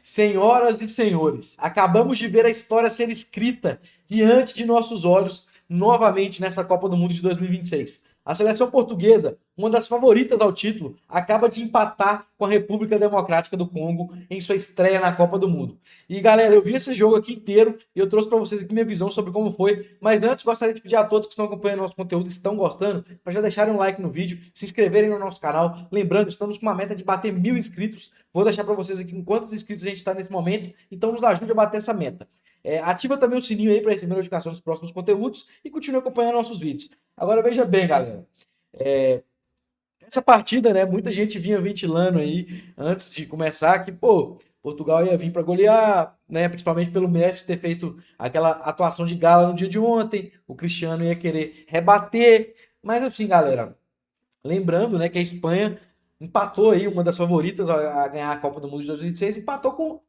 Senhoras e senhores, acabamos de ver a história ser escrita diante de nossos olhos novamente nessa Copa do Mundo de 2026. A seleção portuguesa, uma das favoritas ao título, acaba de empatar com a República Democrática do Congo em sua estreia na Copa do Mundo. E galera, eu vi esse jogo aqui inteiro e eu trouxe para vocês aqui minha visão sobre como foi. Mas antes, gostaria de pedir a todos que estão acompanhando nosso conteúdo e estão gostando, para já deixarem um like no vídeo, se inscreverem no nosso canal. Lembrando, estamos com uma meta de bater 1.000 inscritos. Vou deixar para vocês aqui em quantos inscritos a gente está nesse momento, então nos ajude a bater essa meta. Ativa também o sininho aí para receber notificações dos próximos conteúdos e continue acompanhando nossos vídeos. Agora veja bem, galera. É, Essa partida, né? Muita gente vinha ventilando aí antes de começar que, pô, Portugal ia vir para golear, né? Principalmente pelo Messi ter feito aquela atuação de gala no dia de ontem. O Cristiano ia querer rebater. Mas assim, galera, lembrando, né, que a Espanha empatou aí, uma das favoritas a ganhar a Copa do Mundo de 2026, empatou com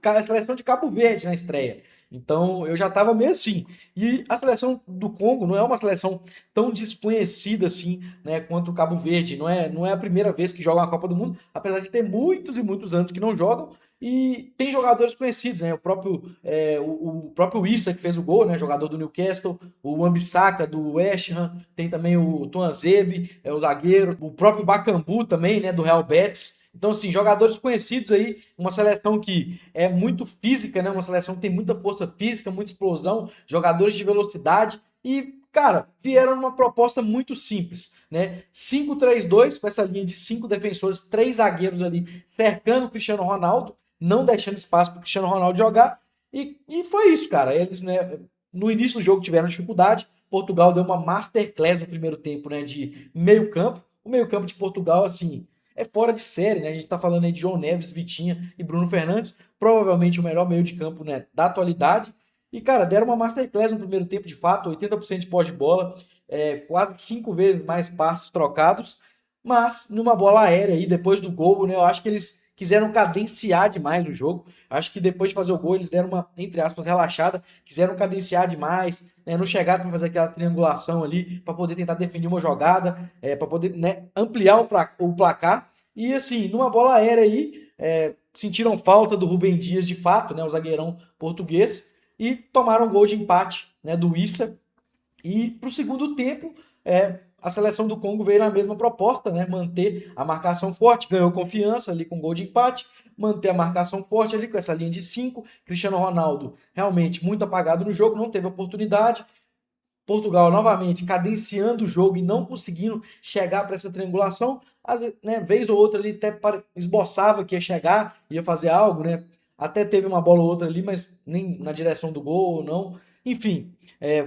a seleção de Cabo Verde na estreia. Então eu já estava meio assim. E a seleção do Congo não é uma seleção tão desconhecida assim, né, quanto o Cabo Verde. Não é a primeira vez que jogam a Copa do Mundo, apesar de ter muitos e muitos anos que não jogam. E tem jogadores conhecidos, né? O próprio Issa, que fez o gol, né? Jogador do Newcastle, o Wan-Bissaka do West Ham, tem também o Tuanzebe, o zagueiro, o próprio Bakambu também, né? Do Real Betis. Então, assim, jogadores conhecidos aí, uma seleção que é muito física, né? Uma seleção que tem muita força física, muita explosão, jogadores de velocidade e, cara, vieram numa proposta muito simples, né? 5-3-2 com essa linha de 5 defensores, 3 zagueiros ali cercando o Cristiano Ronaldo, não deixando espaço para o Cristiano Ronaldo jogar. E foi isso, cara. Eles, né, no início do jogo tiveram dificuldade. Portugal deu uma masterclass no primeiro tempo, né, de meio campo. O meio campo de Portugal, assim, é fora de série, né? A gente tá falando aí de João Neves, Vitinha e Bruno Fernandes, provavelmente o melhor meio de campo, né, da atualidade. E, cara, deram uma masterclass no primeiro tempo, de fato, 80% de posse de bola, quase 5 vezes mais passes trocados, mas numa bola aérea aí, depois do gol, né, eu acho que eles quiseram cadenciar demais o jogo. Acho que depois de fazer o gol, eles deram uma, entre aspas, relaxada, quiseram cadenciar demais, né, não chegaram para fazer aquela triangulação ali, para poder tentar definir uma jogada, para poder, né, ampliar o placar. E assim, numa bola aérea aí, sentiram falta do Rubem Dias de fato, né, o zagueirão português, e tomaram um gol de empate, né, do Issa. E para o segundo tempo, a seleção do Congo veio na mesma proposta, né? Manter a marcação forte, ganhou confiança ali com gol de empate, manter a marcação forte ali com essa linha de 5. Cristiano Ronaldo realmente muito apagado no jogo, não teve oportunidade. Portugal novamente cadenciando o jogo e não conseguindo chegar para essa triangulação. Às vezes, né, vez ou outra ele até esboçava que ia chegar, ia fazer algo, né? Até teve uma bola ou outra ali, mas nem na direção do gol ou não. Enfim,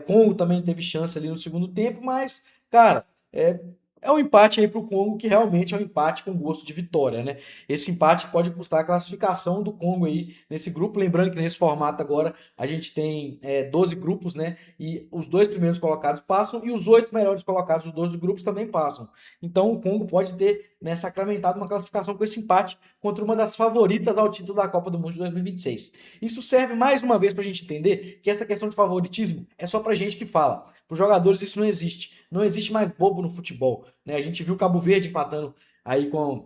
Congo também teve chance ali no segundo tempo, mas, cara, é um empate aí para o Congo que realmente é um empate com gosto de vitória, né? Esse empate pode custar a classificação do Congo aí nesse grupo. Lembrando que nesse formato agora a gente tem 12 grupos, né? E os 2 primeiros colocados passam e os 8 melhores colocados dos 12 grupos também passam. Então o Congo pode ter, né, sacramentado uma classificação com esse empate contra uma das favoritas ao título da Copa do Mundo de 2026. Isso serve mais uma vez para a gente entender que essa questão de favoritismo é só para gente que fala. Para os jogadores isso não existe. Não existe mais bobo no futebol, né? A gente viu o Cabo Verde empatando aí com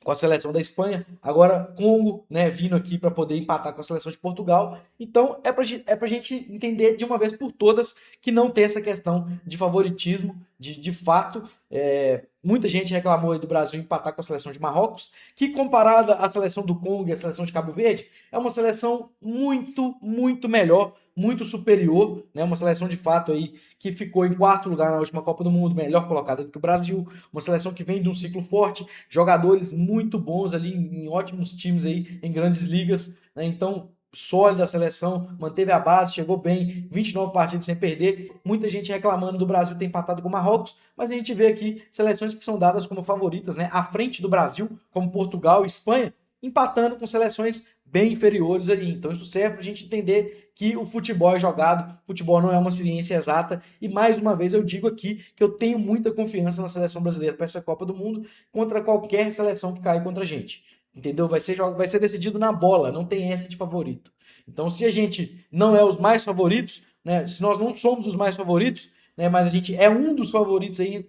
a seleção da Espanha, agora Congo, né, vindo aqui para poder empatar com a seleção de Portugal. Então é pra gente entender de uma vez por todas que não tem essa questão de favoritismo, de fato. Muita gente reclamou aí do Brasil empatar com a seleção de Marrocos, que comparada à seleção do Congo e à seleção de Cabo Verde, é uma seleção muito, muito melhor, muito superior, né? Uma seleção de fato aí que ficou em quarto lugar na última Copa do Mundo, melhor colocada do que o Brasil, uma seleção que vem de um ciclo forte, jogadores muito bons ali em ótimos times aí, em grandes ligas, né? Então, sólida a seleção, manteve a base, chegou bem, 29 partidas sem perder. Muita gente reclamando do Brasil ter empatado com o Marrocos, mas a gente vê aqui seleções que são dadas como favoritas, né, à frente do Brasil, como Portugal e Espanha, empatando com seleções bem inferiores ali. Então isso serve para a gente entender que o futebol é jogado, o futebol não é uma ciência exata, e mais uma vez eu digo aqui que eu tenho muita confiança na seleção brasileira para essa Copa do Mundo contra qualquer seleção que cair contra a gente. Entendeu? Vai ser decidido na bola, não tem essa de favorito. Então, se a gente não é os mais favoritos, né, se nós não somos os mais favoritos, né, mas a gente é um dos favoritos aí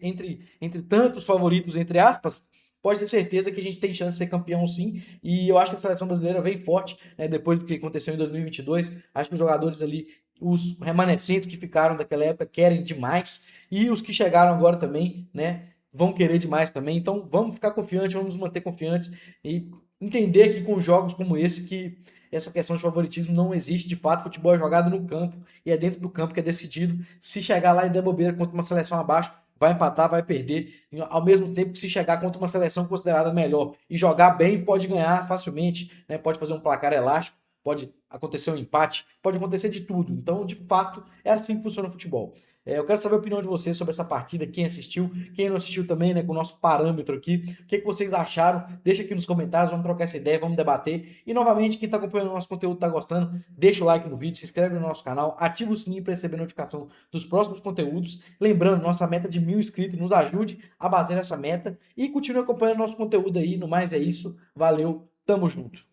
entre tantos favoritos, entre aspas, pode ter certeza que a gente tem chance de ser campeão sim, e eu acho que a seleção brasileira vem forte, né, depois do que aconteceu em 2022, acho que os jogadores ali, os remanescentes que ficaram daquela época querem demais, e os que chegaram agora também, né, vão querer demais também, então vamos ficar confiantes, vamos nos manter confiantes e entender que com jogos como esse que essa questão de favoritismo não existe, de fato, futebol é jogado no campo e é dentro do campo que é decidido. Se chegar lá e der bobeira contra uma seleção abaixo, vai empatar, vai perder. Ao mesmo tempo que se chegar contra uma seleção considerada melhor e jogar bem, pode ganhar facilmente, né? Pode fazer um placar elástico, pode acontecer um empate, pode acontecer de tudo. Então, de fato, é assim que funciona o futebol. Eu quero saber a opinião de vocês sobre essa partida, quem assistiu, quem não assistiu também, né, com o nosso parâmetro aqui. O que vocês acharam? Deixa aqui nos comentários, vamos trocar essa ideia, vamos debater. E novamente, quem está acompanhando o nosso conteúdo, está gostando, deixa o like no vídeo, se inscreve no nosso canal, ativa o sininho para receber notificação dos próximos conteúdos. Lembrando, nossa meta de 1.000 inscritos, nos ajude a bater essa meta e continue acompanhando nosso conteúdo aí. No mais é isso, valeu, tamo junto.